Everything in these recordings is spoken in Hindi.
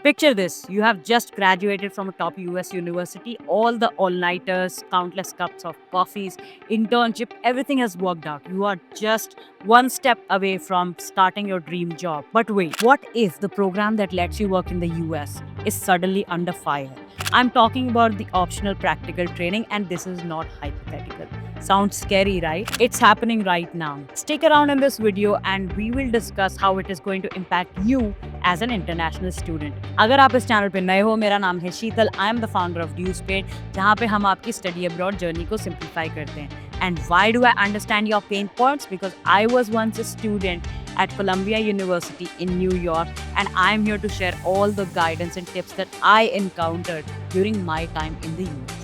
Picture this, you have just graduated from a top US university, all the all-nighters, countless cups of coffees, internship, everything has worked out. You are just one step away from starting your dream job. But wait, what if the program that lets you work in the US is suddenly under fire? I'm talking about the optional practical training, and this is not hypothetical. Sounds scary, right? It's happening right now. Stick around in this video and we will discuss how it is going to impact you as an international student. अगर आप इस चैनल पे नए हो, मेरा नाम है Sheetal, I am the founder of ड्यूसपेड, जहाँ पे हम आपकी स्टडी अब्रॉड जर्नी को सिंप्लीफाई करते हैं. And why do I understand your pain points? Because I was once a student at Columbia University in New York, and I'm here to share all the guidance and tips that I encountered during my time in the US.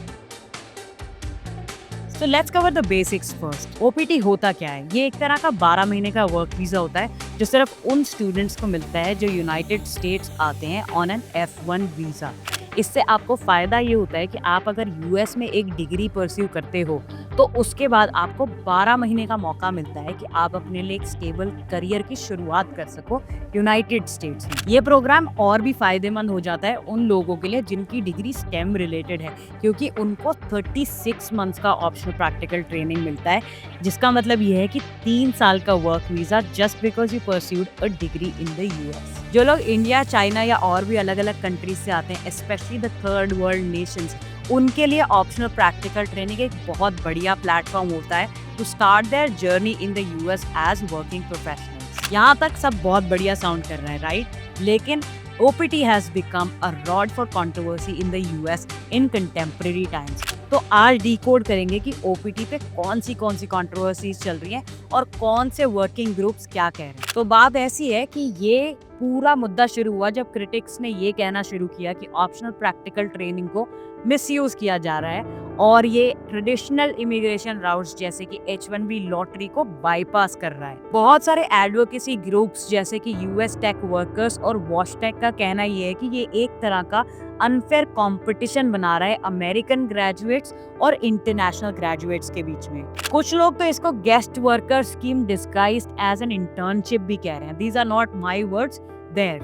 So let's cover the basics first. OPT होता क्या है? ये एक तरह का 12 महीने का वर्क वीज़ा होता है जो सिर्फ उन स्टूडेंट्स को मिलता है जो यूनाइटेड स्टेट्स आते हैं ऑन एन F1 वीज़ा. इससे आपको फ़ायदा ये होता है कि आप अगर यूएस में एक डिग्री परस्यू करते हो तो उसके बाद आपको 12 महीने का मौका मिलता है कि आप अपने लिए एक स्टेबल करियर की शुरुआत कर सको यूनाइटेड स्टेट्स में. ये प्रोग्राम और भी फ़ायदेमंद हो जाता है उन लोगों के लिए जिनकी डिग्री स्टेम रिलेटेड है, क्योंकि उनको 36 मंथ्स का ऑप्शनल प्रैक्टिकल ट्रेनिंग मिलता है, जिसका मतलब ये है कि 3 साल का work visa just because you pursued a degree in the US. जो लोग इंडिया, चाइना या और भी अलग अलग कंट्रीज से आते हैं, specially the third world Nations, उनके लिए ऑप्शनल प्रैक्टिकल ट्रेनिंग एक बहुत बढ़िया प्लेटफॉर्म होता है to start their journey in the US as working professionals. यहाँ तक सब बहुत बढ़िया साउंड कर रहा है, राइट? लेकिन OPT has become a rod for controversy in the US in contemporary times. तो आज डिकोड करेंगे कि OPT पे कौन सी कंट्रोवर्सीज चल रही हैं और कौन से वर्किंग ग्रुप्स क्या कह रहे हैं. तो बात ऐसी है कि ये पूरा मुद्दा शुरू हुआ जब क्रिटिक्स ने ये कहना शुरू किया कि ऑप्शनल प्रैक्टिकल ट्रेनिंग को मिसयूज किया जा रहा है और ये ट्रेडिशनल इमिग्रेशन राउट्स जैसे कि H1B लॉटरी को बाईपास कर रहा है. बहुत सारे एडवोकेसी ग्रुप्स जैसे कि US टेक वर्कर्स और वॉश टेक का कहना ये है कि ये एक तरह का अनफेयर कंपटीशन बना रहा है अमेरिकन ग्रेजुएट्स और इंटरनेशनल ग्रेजुएट्स के बीच में. कुछ लोग तो इसको guest worker scheme disguised as an internship भी कह रहे हैं. These are not my words there.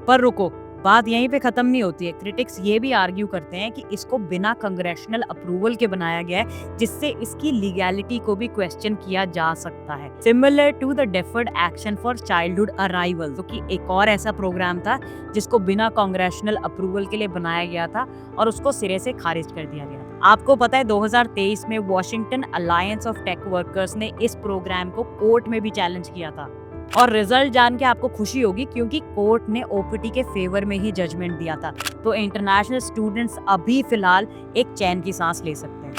पर रुको, बात यहीं पे खत्म नहीं होती है. क्रिटिक्स ये भी आर्ग्यू करते हैं कि इसको बिना कांग्रेशनल अप्रूवल के बनाया गया है, जिससे इसकी लीगैलिटी को भी क्वेश्चन किया जा सकता है. Similar to the deferred action for childhood arrival, जो कि एक और ऐसा प्रोग्राम था जिसको बिना कांग्रेशनल अप्रूवल के लिए बनाया गया था और उसको सिरे से खारिज कर दिया गया था. आपको पता है 2023 में Washington Alliance of Tech Workers ने इस प्रोग्राम को कोर्ट में भी चैलेंज किया था और रिजल्ट जान के आपको खुशी होगी क्योंकि कोर्ट ने OPT के फेवर में ही जजमेंट दिया था. तो इंटरनेशनल स्टूडेंट्स अभी फिलहाल एक चैन की सांस ले सकते हैं.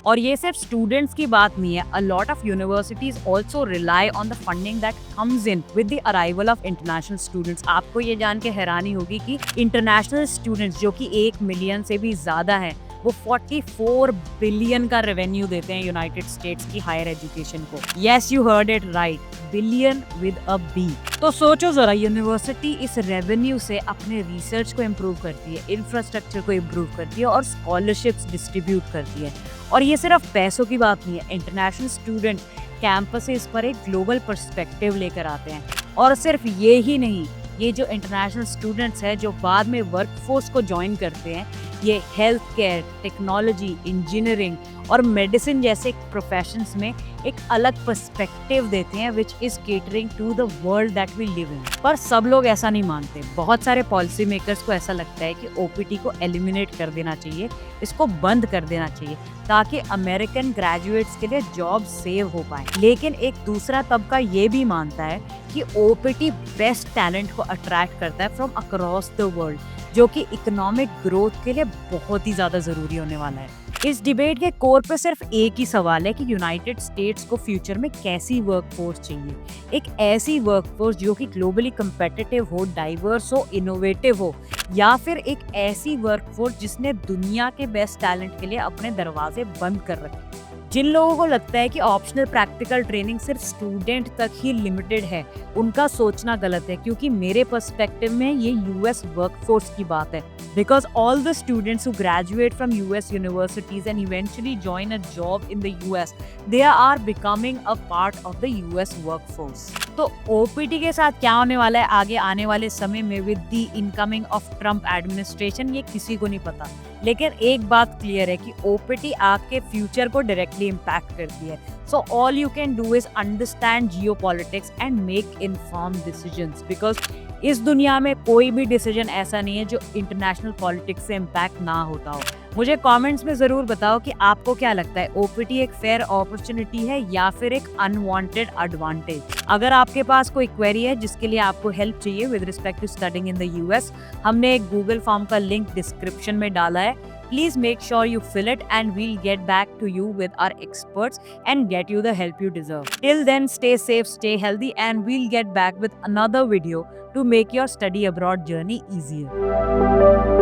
और ये सिर्फ स्टूडेंट्स की बात नहीं है. A lot of universities also rely on the funding that comes in with the arrival of international students. आपको ये जान के हैरानी होगी कि इंटरनेशनल स्टूडेंट्स जो कि 1 मिलियन से भी ज्यादा है, वो 44 बिलियन का रेवेन्यू देते हैं यूनाइटेड स्टेट्स की हायर एजुकेशन को. Yes, you heard it right, billion with a B. तो सोचो जरा, यूनिवर्सिटी इस रेवेन्यू से अपने रिसर्च को इम्प्रूव करती है, इंफ्रास्ट्रक्चर को इम्प्रूव करती है और स्कॉलरशिप्स डिस्ट्रीब्यूट करती है. और ये सिर्फ पैसों की बात नहीं है. इंटरनेशनल स्टूडेंट कैंपसेस पर एक ग्लोबल पर्सपेक्टिव लेकर आते हैं. और सिर्फ ये ही नहीं, ये जो इंटरनेशनल स्टूडेंट्स हैं जो बाद में वर्कफोर्स को ज्वाइन करते हैं, ये हेल्थ केयर, टेक्नोलॉजी, इंजीनियरिंग और मेडिसिन जैसे प्रोफेशंस में एक अलग पर्सपेक्टिव देते हैं which is catering to the world that we live in. पर सब लोग ऐसा नहीं मानते. बहुत सारे पॉलिसी मेकर्स को ऐसा लगता है कि OPT को एलिमिनेट कर देना चाहिए, इसको बंद कर देना चाहिए ताकि अमेरिकन ग्रेजुएट्स के लिए जॉब सेव हो पाए. लेकिन एक दूसरा तबका ये भी मानता है कि OPT बेस्ट टैलेंट को अट्रैक्ट करता है फ्रॉम अक्रॉस द वर्ल्ड, जो कि इकोनॉमिक ग्रोथ के लिए बहुत ही ज्यादा जरूरी होने वाला है. इस डिबेट के कोर पे सिर्फ एक ही सवाल है कि यूनाइटेड स्टेट्स को फ्यूचर में कैसी वर्कफोर्स चाहिए. एक ऐसी वर्कफोर्स जो कि ग्लोबली कंपेटिटिव हो, डाइवर्स हो, इनोवेटिव हो, या फिर एक ऐसी वर्कफोर्स जिसने दुनिया के बेस्ट टैलेंट के लिए अपने दरवाजे बंद कर रखे. जिन लोगों को लगता है कि ऑप्शनल प्रैक्टिकल ट्रेनिंग सिर्फ स्टूडेंट तक ही लिमिटेड है, उनका सोचना गलत है, क्योंकि मेरे पर्सपेक्टिव में ये यूएस वर्कफोर्स की बात है. Because all the students who graduate from US universities and eventually join a job in the US, they are becoming a part of the US workforce. तो ओपीटी के साथ क्या होने वाला है आगे आने वाले समय में with the incoming of Trump administration, ये किसी को नहीं पता। लेकिन एक बात क्लियर है कि ओपीटी आपके फ्यूचर को डायरेक्टली इम्पैक्ट करती है। So all you can do is understand geopolitics and make informed decisions, because इस दुनिया में कोई भी डिसीजन ऐसा नहीं है जो इंटरनेशनल पॉलिटिक्स से इम्पैक्ट ना होता हो। मुझे कमेंट्स में ज़रूर बताओ कि आपको क्या लगता है, ओपीटी एक फेयर अपॉर्चुनिटी है या फिर एक अनवांटेड एडवांटेज। अगर आपके पास कोई क्वेरी है जिसके लिए आपको हेल्प चाहिए with respect to studying in the US, हमने एक गूगल फॉर्म का लिंक डिस्क्रिप्शन में डाला है। Please make sure you fill it and we'll get back to you with our experts and get you the help you deserve. Till then, stay safe, stay healthy, and we'll get back with another video to make your study abroad journey easier.